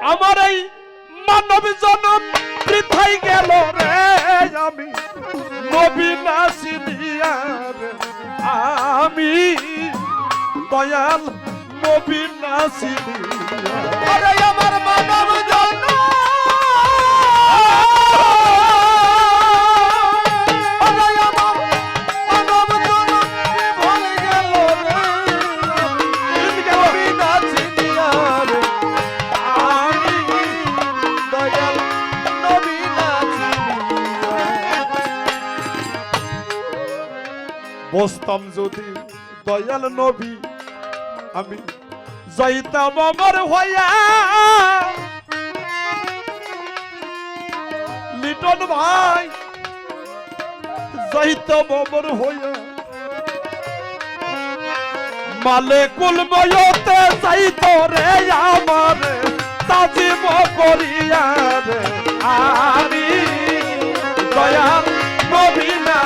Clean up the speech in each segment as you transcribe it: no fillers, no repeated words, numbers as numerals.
আমার এই মানব জনম বৃথাই গেল রে, আমি নবী না চিনিয়া রে, আমি দয়াল নবী না চিনিয়া। আরে আমার মানব জনম বসতাম যদি দয়াল নবী, আমি যাইতাম আমার হইয়া। লিটন ভাই যাইতাম আমার হইয়া, মালেকুল ময়তে যাইত রে আমার তাজিম করিয়া রে, আমি দয়াল নবী না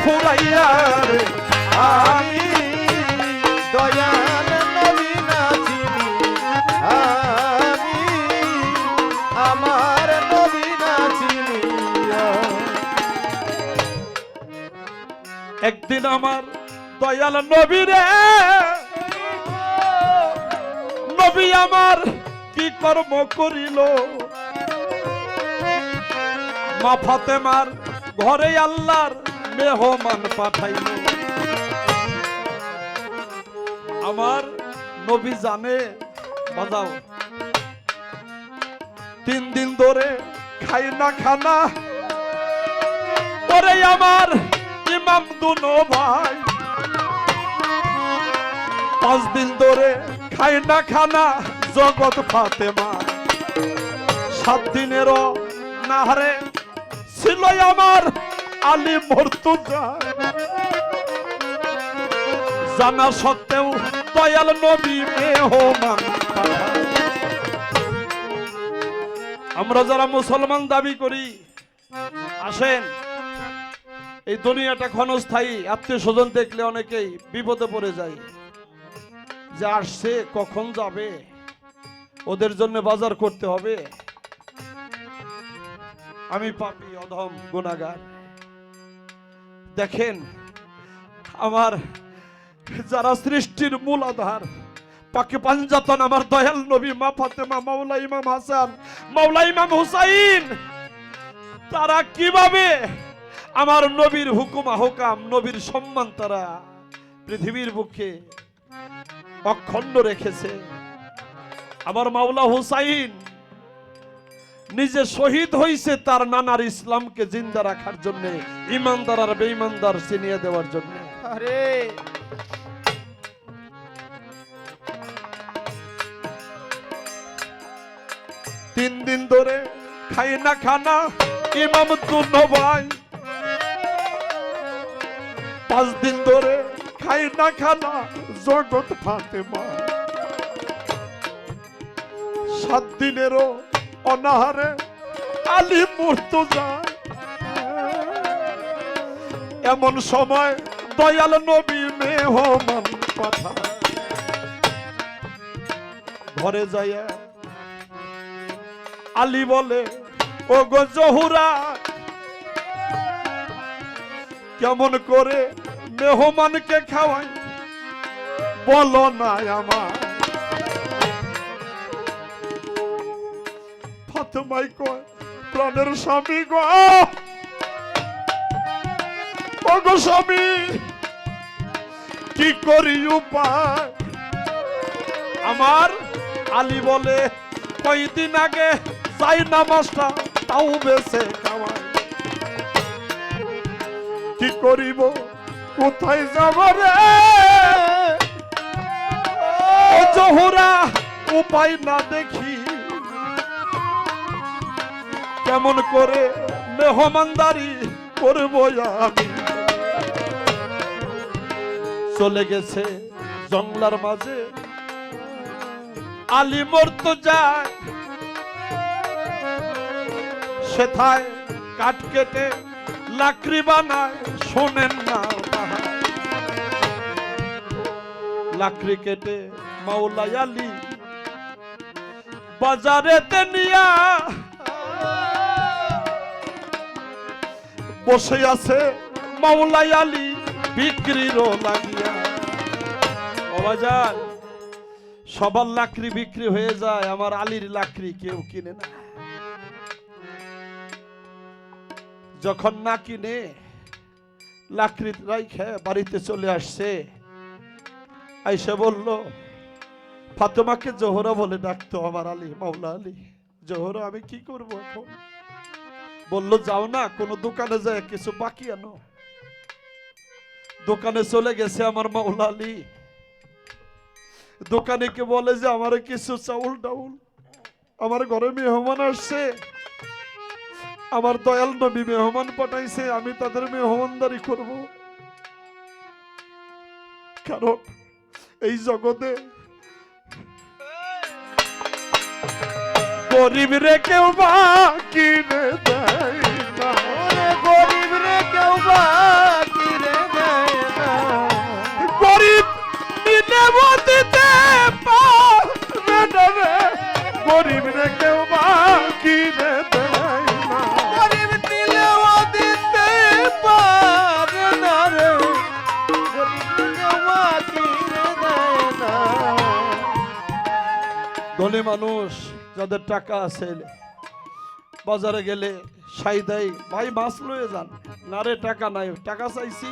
ফুরাইয়া রে, আমি দয়াল নবী না চিনি, আমি আমার নবী না চিনি। একদিন আমার দয়াল নবী রে, নবী আমার কি কর্ম করিল, মা ফাতেমার ঘরে আল্লাহর মেহমান পাঠাইল। আমার নবী জানে, বাজাও 3 দিন ধরে খাই না খানা, ওরে আমার ইমাম দুনো ভাই 5 দিন ধরে খাই না খানা, জগৎ ফাতেমা 7 দিনেরও নাহারে ছিল আমার আলী মুর্তজা। জানা সত্ত্বেও দয়াল নবী মেহমান। আমরা যারা মুসলমান দাবি করি, আসেন, এই দুনিয়াটা ক্ষণস্থায়ী। আত্মীয় স্বজন দেখলে অনেকেই বিপদে পড়ে যায়, যে আসছে কখন যাবে, ওদের জন্য বাজার করতে হবে। আমি পাপী, অধম, গুনাহগার। দেখেন, আমার যারা সৃষ্টির মূল আধার, পাকে পাঞ্জাতন আমার দয়াল নবী, মা ফাতেমা, মাওলা ইমাম হাসান, মাওলা ইমাম হুসাইন, তারা কিভাবে আমার নবীর হুকুম আহকাম, নবীর সম্মান তারা পৃথিবীর বুকে অক্ষুণ্ণ রেখেছে। আমার মাওলা হুসাইন নিজে শহীদ হয়েছে তার নানার ইসলামকে জিন্দা রাখার জন্য, ইমানদার আর বেঈমানদার চিনিয়ে দেওয়ার জন্য। আরে 3 দিন ধরে খাই না খানা ইমাম দুনো ভাই, 5 দিন ধরে খাই না খানা জগৎ ফাতেমা, 7 দিনেরও অনাহারে আলী মুর্তজা। এমন সময় দয়াল নবী মেহমান পাঠায়, ঘরে যাইয়া আলী বলে, ও গো জহুরা, কেমন করে মেহমানকে খাওয়াই বলো না আমার। ফাতেমাই কয়, প্রাণের স্বামী গো, ও গো স্বামী, কি করি উপায়। আমার আলী বলে, কয়দিন আগে যাই নামাজটা তাও বেছে খাওয়াই, কি করিব, কোথায় যাব রে ও জহুরা, উপায় না দেখি, কেমন করে মেহমানদারি করব আমি। চলে গেছে জঙ্গলার মাঝে আলী মুর্তজা, সেথায় কাঠ কেটে লাকড়ি বানায়, শোনেন না তাহার। লাকড়ি কেটে মাওলাই আলী বাজারেতে নিয়া বসে আছে মাওলাই আলী বিক্রির লাগিয়া। ও বাজার, সবার লাকড়ি বিক্রি হয়ে যায়, আমার আলীর লাকড়ি কেউ কিনে না। যখন না কিনে লাকড়ি রাইখে বাড়িতে চলে আসছে, আইসা বলল, ফাতেমাকে জোহরা বলে ডাকতো আমার আলী, মাওলা আলী। জোহরা, আমি কি করব এখন? বলল, যাও না, কোনো দোকানে যায় কিছু বাকি আনো। দোকানে চলে গেছে আমার মাওলা আলী। দোকানিকে বলে যে আমার কিছু চাউল ডাউল, আমার ঘরে মেহমান আসছে, আমার দয়াল নবী মেহমান পাঠাইছে, আমি তাদের মেহমানদারি করব। কারণ এই জগতে গরিব রে কেউ বাকি রে দেয় না, গরিব রে কেউ বাকি রে দেয় না, গরিব মিলেও দিতে পারে না রে, গরিব রে কেউ বাকি রে দেয় না, গরিব দিলেও দিতে পারে না রে, গরিব কেউ বাকি রে দেয় না। ধনী মানুষ যাদের টাকা আছে বাজারে গেলে সাই দেয়, ভাই মাছ লয়ে যান, না রে টাকা নাই, টাকা চাইছি,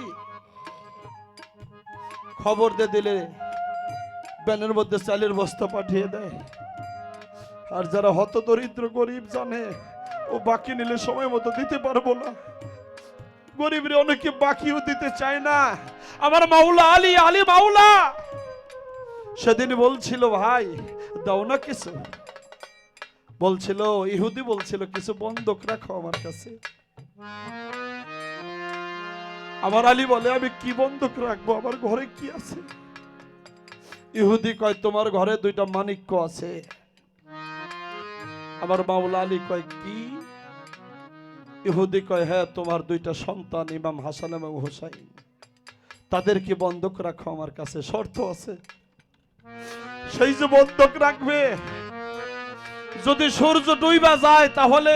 খবর দিয়ে দিলে ব্যানের মধ্যে চালের বস্তা পাঠিয়ে দেয়। আর যারা হতদরিদ্র গরিব জানে ও বাকি নিলে সময় মতো দিতে পারবো না, গরিবরে অনেকে বাকিও দিতে চায় না। আমার মাওলা আলী, আলী মাওলা সেদিন বলছিল, ভাই দাও না কিছু, বলছিল ইহুদি বলছিল কিছু বন্ধক রাখো আমার কাছে। আমার আলী বলে, আমি কি বন্ধক রাখবো, আমার ঘরে কি আছে? ইহুদি কয়, তোমার ঘরে দুইটা মানিক্য আছে। আমার মাওলা আলী কয়, কি? ইহুদি কয়, হ্যাঁ, তোমার দুইটা সন্তান ইমাম হাসান এবং হুসাইন, তাদেরকে বন্ধক রাখো আমার কাছে, শর্ত আছে। সেই যে বন্ধক রাখবে, যদি সূর্য ডুইবা যায় তাহলে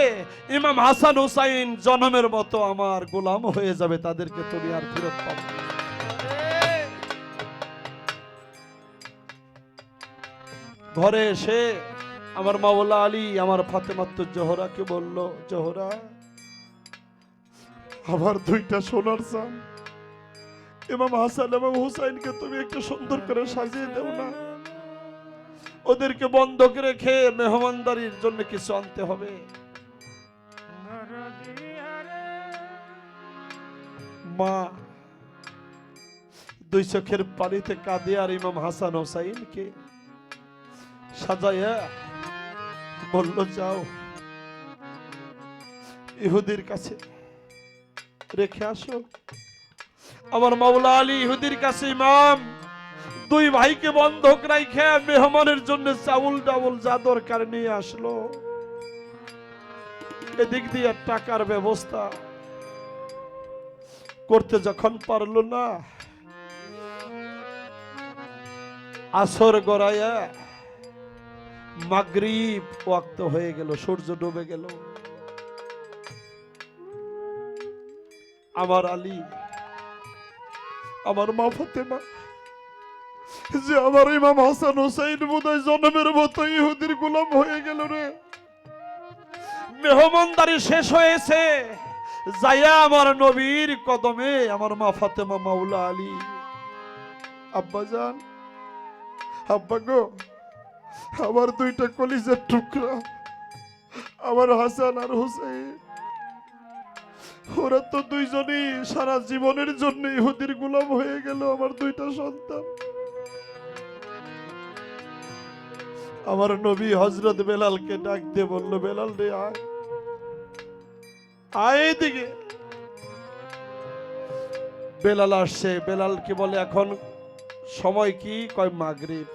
ইমাম হাসান হুসাইন জনমের মতো আমার গোলাম হয়ে যাবে, তাদেরকে তুমি আর ফেরত পাবে। ঘরে এসে আমার মাওলা আলী আমার ফাতেমাত্ত জোহরাকে বলল, জোহরা, আমার দুইটা সোনার চান ইমাম হাসান এবং হুসাইনকে তুমি একটু সুন্দর করে সাজিয়ে দেও না, ওদেরকে বন্ধক রেখে মেহমানদারির জন্য কিছু আনতে হবে। মা দুই চোখের পানিতে কাঁদে আর ইমাম হাসান হুসাইনকে সাজাইয়া বলল, যাও ইহুদির কাছে রেখে আসো। আমার মাওলা আলী ইহুদির কাছে ইমাম দুই ভাইকে বন্ধক রাখে মেহমানের জন্য চাউল ডাউল যা দরকার নিয়ে আসলো। এদিক দিয়ে টাকার ব্যবস্থা করতে যখন পারলো না, আসর গড়াইয়া মাগরিব ওয়াক্ত হয়ে গেল, সূর্য ডুবে গেল। আমার আলী, আমার মা ফাতেমা, যে আমার ইমাম হাসান হুসাইন বোধহয় জন্মের মতো ইহুদির গোলাম হয়ে গেল রে। মেহমানদারি শেষ হয়েছে, যাইয়া আমার নবীর কদমে আমার মা ফাতেমা মাওলা আলী, আব্বা জান, আব্বা গো, আমার দুইটা কলিজার টুকরা, আমার হাসান আর হুসাইন, ওরা তো দুইজনই সারা জীবনের জন্য ইহুদির গোলাম হয়ে গেল, আমার দুইটা সন্তান। আমার নবী হযরত বেলালকে ডাক দিয়ে বলল, বেলাল রে, আয় আয় এদিকে। বেলাল আসছে। বেলালকে বলে, এখন সময় কি? কয় মাগরিব।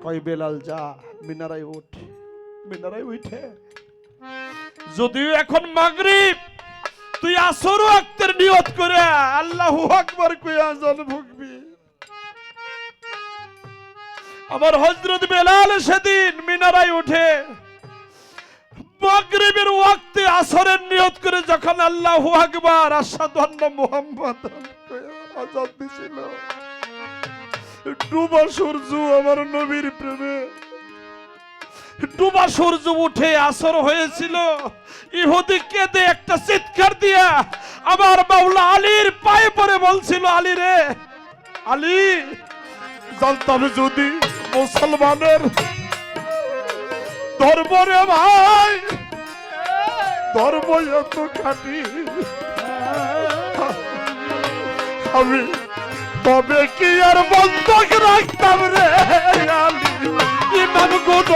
কয় বেলাল যা মিনারায় উঠ। মিনারায় উঠে যদিও এখন মাগরিব, তুই আসর ওয়াক্তের নিয়ত করে আল্লাহু আকবার কইয়া আজান ভুগবি। আমার হযরত বেলাল সেদিন মিনারায় উঠে মাগরিবের ওয়াক্তে আসরের নিয়ত করে যখন আল্লাহু আকবার আশহাদু আন্না মুহাম্মাদান কইয়া আজান দিছিল, ডুবা সূর্য আমার নবীর প্রেমে, ডুবা সূর্য উঠে আসর হয়েছিল। ইহুদি কেঁদে একটা চিৎকার দিয়া আমার মাওলা আলীর পায়ে পড়ে বলছিল, আলী রে আলী, জানতাম যদি মুসলমানের ধর্ম রে ভাই, ধর্ম এত খাঁটি, আমি তবে কি আর বন্ধক রাখতাম রে আলী, ইমাম গুণ